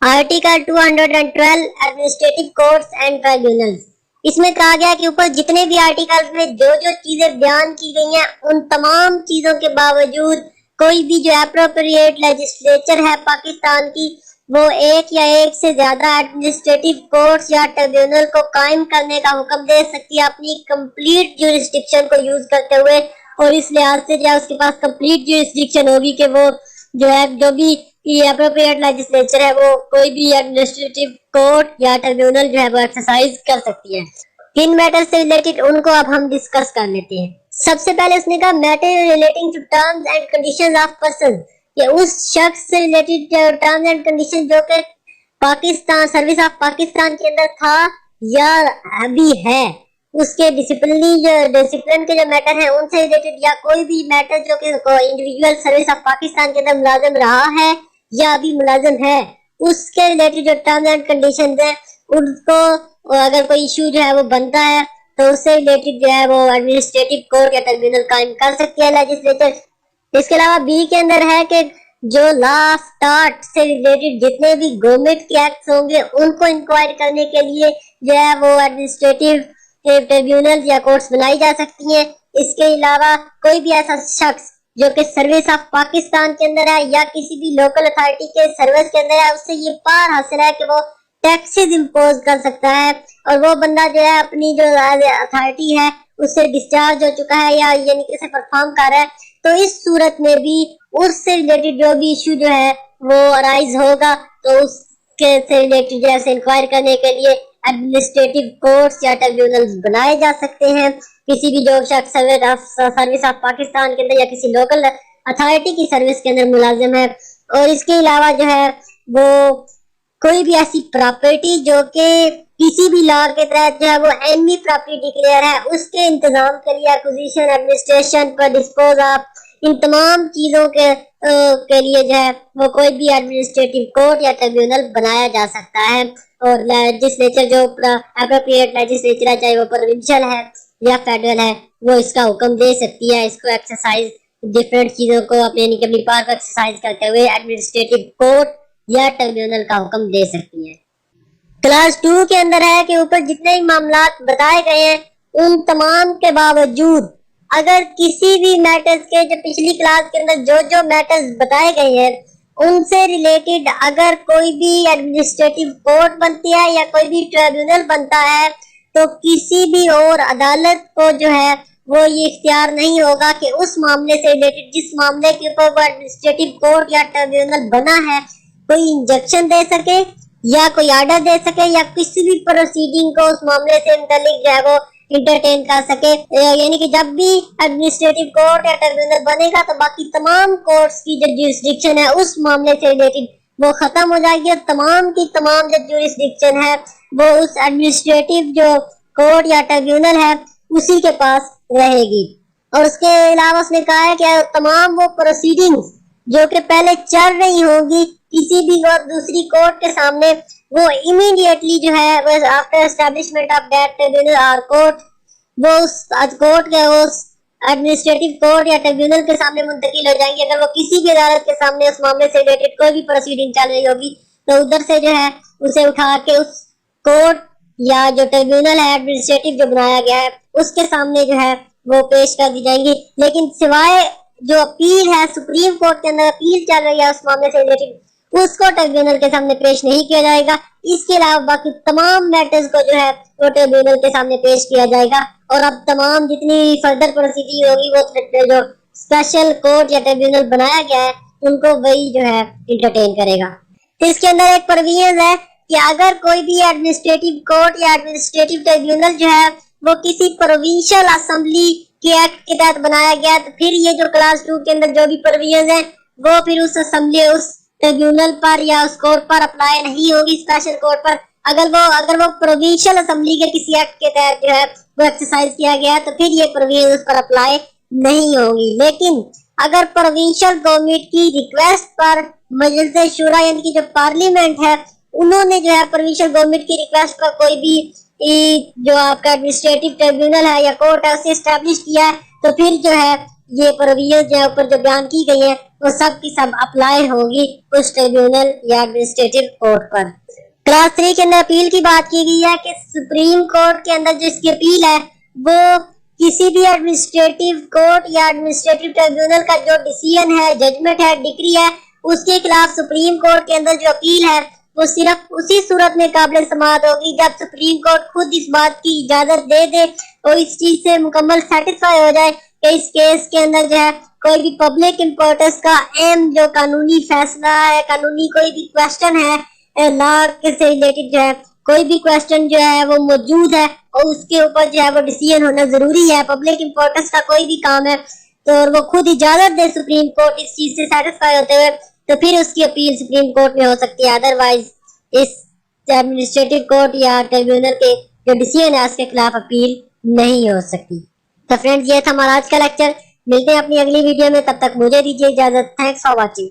Article 212 administrative courts and tribunals, इसमें कहा गया कि ऊपर जितने भी आर्टिकल्स में जो जो चीजें बयान की गई हैं उन तमाम चीजों के बावजूद कोई भी जो एप्रोप्रिएट लेजिस्लेचर है पाकिस्तान की, वो एक या एक से ज्यादा एडमिनिस्ट्रेटिव कोर्ट्स या ट्रिब्यूनल को कायम करने का हुक्म दे सकती है अपनी कंप्लीट ज्यूरिसडिक्शन को यूज करते हुए। और इस लिहाज से जो उसके पास कंप्लीट ज्यूरिसडिक्शन होगी कि वो जो है जो भी एप्रोप्रिएट लेजिस्लेचर है वो कोई भी एडमिनिस्ट्रेटिव कोर्ट या ट्रिब्यूनल जो है वो एक्सरसाइज कर सकती है। किन मैटर से रिलेटेड उनको अब हम डिस्कस कर लेते हैं। सबसे पहले उसने कहा matter relating to terms and conditions of person, कि उस शख्स से रिलेटेड टर्म्स एंड कंडीशन जो कि पाकिस्तान सर्विस ऑफ पाकिस्तान के अंदर था या अभी है, उसके डिसिप्लिन के जो मैटर है उनसे रिलेटेड या कोई भी मैटर जो कि इंडिविजुअल सर्विस ऑफ पाकिस्तान के अंदर मुलाजिम रहा है या अभी मुलाजिम है, उसके रिलेटेड जो टर्म्स एंड कंडीशंस हैं उनको अगर कोई इशू जो है वो बनता है तो उससे रिलेटेड जो है वो एडमिनिस्ट्रेटिव कोर्ट या ट्रिब्यूनल कायम कर सकती है लेजिस्लेचर। इसके अलावा बी के अंदर है कि जो लॉ ऑफ टॉर्ट से रिलेटेड जितने भी गवर्नमेंट के एक्ट्स होंगे उनको इंक्वायर करने के लिए जो है वो एडमिनिस्ट्रेटिव ट्रिब्यूनल या कोर्ट्स बनाई जा सकती हैं। इसके अलावा कोई भी ऐसा शख्स जो कि सर्विस ऑफ पाकिस्तान के अंदर है या किसी भी लोकल अथॉरिटी के सर्विस के अंदर है, उससे ये पावर हासिल है कि वो टैक्सेस इम्पोज कर सकता है और वो बंदा जो है अपनी जो अथॉरिटी है उससे डिस्चार्ज हो चुका है या यानी कि परफॉर्म कर रहा है, तो इस सूरत में भी उससे रिलेटेड जो भी इशू जो है वो अराइज होगा तो उसके से रिलेटेड जो है इंक्वायर करने के लिए एडमिनिस्ट्रेटिव कोर्ट्स या ट्रिब्यूनल्स बनाए जा सकते हैं। किसी भी जो शख्स सर्विस ऑफ पाकिस्तान के अंदर या किसी लोकल अथॉरिटी की सर्विस के अंदर मुलाजिम है। और इसके अलावा जो है वो कोई भी ऐसी प्रॉपर्टी जो कि किसी भी लॉ के तहत जो है वो एनमी प्रॉपर्टी डिक्लेयर है, उसके इंतजाम के लिए एक्विजिशन, एडमिनिस्ट्रेशन पर डिस्पोज ऑफ, इन तमाम चीजों के लिए जो है वो कोई भी एडमिनिस्ट्रेटिव कोर्ट या ट्रिब्यूनल बनाया जा सकता है। और लेजिस्लेचर जो एप्रोप्रिएट लेजिस्लेचर है, चाहे वो प्रोविंशियल है या फेडरल है, वो इसका हुक्म दे सकती है। इसको एक्सरसाइज डिफरेंट चीजों को अपनी पावर को एक्सरसाइज करते हुए एडमिनिस्ट्रेटिव कोर्ट या ट्रिब्यूनल का हुक्म दे सकती है। क्लास 2 के अंदर है कि ऊपर जितने भी मामलात बताए गए हैं उन तमाम के बावजूद अगर किसी भी मैटर्स के जो पिछली क्लास के अंदर जो जो मैटर्स बताए गए हैं उनसे रिलेटेड अगर कोई भी एडमिनिस्ट्रेटिव कोर्ट बनती है या कोई भी ट्रिब्यूनल बनता है तो किसी भी और अदालत को जो है वो ये इख्तियार नहीं होगा कि उस मामले से रिलेटेड जिस मामले के ऊपर वो एडमिनिस्ट्रेटिव कोर्ट या ट्रिब्यूनल बना है कोई इंजक्शन दे सके या कोई ऑर्डर दे सके या किसी भी प्रोसीडिंग को उस मामले से मुताल्लिक जो है वो इंटरटेन कर सके। यानी कि जब भी एडमिनिस्ट्रेटिव कोर्ट या ट्रिब्यूनल बनेगा तो बाकी तमाम कोर्ट्स की जो ज्यूरिसडिक्शन है उस मामले से रिलेटेड वो खत्म हो जाएगी और तमाम की तमाम जो ज्यूरिसडिक्शन है वो उस एडमिनिस्ट्रेटिव जो कोर्ट या ट्रिब्यूनल है उसी के पास रहेगी। और उसके अलावा उसने कहा है कि तमाम वो प्रोसीडिंग्स जो कि पहले चल रही होंगी किसी भी दूसरी कोर्ट के सामने वो इमीडिएटली जो है after establishment of that tribunal और कोर्ट वो उस कोर्ट के उस एडमिनिस्ट्रेटिव कोर्ट या ट्रिब्यूनल के सामने मुंतकिल हो जाएंगे। अगर वो किसी भी अदालत के सामने उस मामले से रिलेटेड कोई भी प्रोसीडिंग चल रही होगी तो उधर से जो है उसे उठा के उस कोर्ट या जो ट्रिब्यूनल है एडमिनिस्ट्रेटिव जो बनाया गया है उसके सामने जो है वो पेश कर दी जाएंगी। लेकिन सिवाय जो अपील है सुप्रीम कोर्ट के अंदर अपील चल रही है उस मामले से रिलेटेड उसको ट्रिब्यूनल के सामने पेश नहीं किया जाएगा। इसके अलावा बाकी तमाम मैटर्स को जो है वो ट्रिब्यूनल के सामने पेश किया जाएगा और अब तमाम जितनी फर्दर प्रोसीडिंग होगी वो जो स्पेशल कोर्ट या ट्रिब्यूनल बनाया गया है उनको वही जो है इंटरटेन करेगा। तो इसके अंदर एक प्रोविजन है कि अगर कोई भी एडमिनिस्ट्रेटिव कोर्ट या एडमिनिस्ट्रेटिव ट्रिब्यूनल जो है वो किसी प्रोविंशियल असेंबली के एक्ट के तहत बनाया गया तो फिर ये जो क्लास 2 के अंदर जो भी प्रोविजन है वो फिर उस असेंबली उस ट्रिब्यूनल पर या उस कोर्ट पर अप्लाई नहीं होगी स्पेशल कोर्ट पर। अगर वो प्रोविंशियल असेंबली के किसी एक्ट के तहत जो है वो एक्सरसाइज किया गया तो फिर ये प्रोविजन उस पर अप्लाई नहीं होगी। लेकिन अगर प्रोविंशियल गवर्नमेंट की रिक्वेस्ट पर मजलिस शुरा यानी कि जो पार्लियामेंट है उन्होंने जो है प्रोविंशियल गवर्नमेंट की रिक्वेस्ट पर कोई भी जो आपका एडमिनिस्ट्रेटिव ट्रिब्यूनल है या कोर्ट है उसे एस्टैब्लिश किया है तो फिर जो है ये प्रोविजन जो ऊपर जो बयान की गई है वो सब की सब अप्लाई होगी उस ट्रिब्यूनल या एडमिनिस्ट्रेटिव कोर्ट पर। क्लास 3 के अंदर अपील की बात की गई है कि सुप्रीम कोर्ट के अंदर जो इसकी अपील है वो किसी भी एडमिनिस्ट्रेटिव कोर्ट या एडमिनिस्ट्रेटिव ट्रिब्यूनल का जो डिसीजन है, जजमेंट है, डिक्री है, उसके खिलाफ सुप्रीम कोर्ट के अंदर जो अपील है वो सिर्फ उसी सूरत में काबिल समाअत होगी जब सुप्रीम कोर्ट खुद इस बात की इजाजत दे दे और इस चीज से मुकम्मल सेटिस्फाई हो जाए कि इस केस के अंदर जो है कोई भी पब्लिक इंपॉर्टेंस का अहम जो कानूनी फैसला है, कानूनी कोई भी क्वेश्चन है लॉ से रिलेटेड जो है कोई भी क्वेश्चन जो है वो मौजूद है और उसके ऊपर जो है वो डिसीजन होना जरूरी है, पब्लिक इंपॉर्टेंस का कोई भी काम है तो वो खुद इजाजत दे सुप्रीम कोर्ट इस चीज से सेटिस्फाई होते हुए तो फिर उसकी अपील सुप्रीम कोर्ट में हो सकती है। अदरवाइज इस एडमिनिस्ट्रेटिव कोर्ट या ट्रिब्यूनल के जो डिसीजन है उसके खिलाफ अपील नहीं हो सकती। तो फ्रेंड्स ये था हमारा आज का लेक्चर। मिलते हैं अपनी अगली वीडियो में, तब तक मुझे दीजिए इजाजत। Thanks for watching.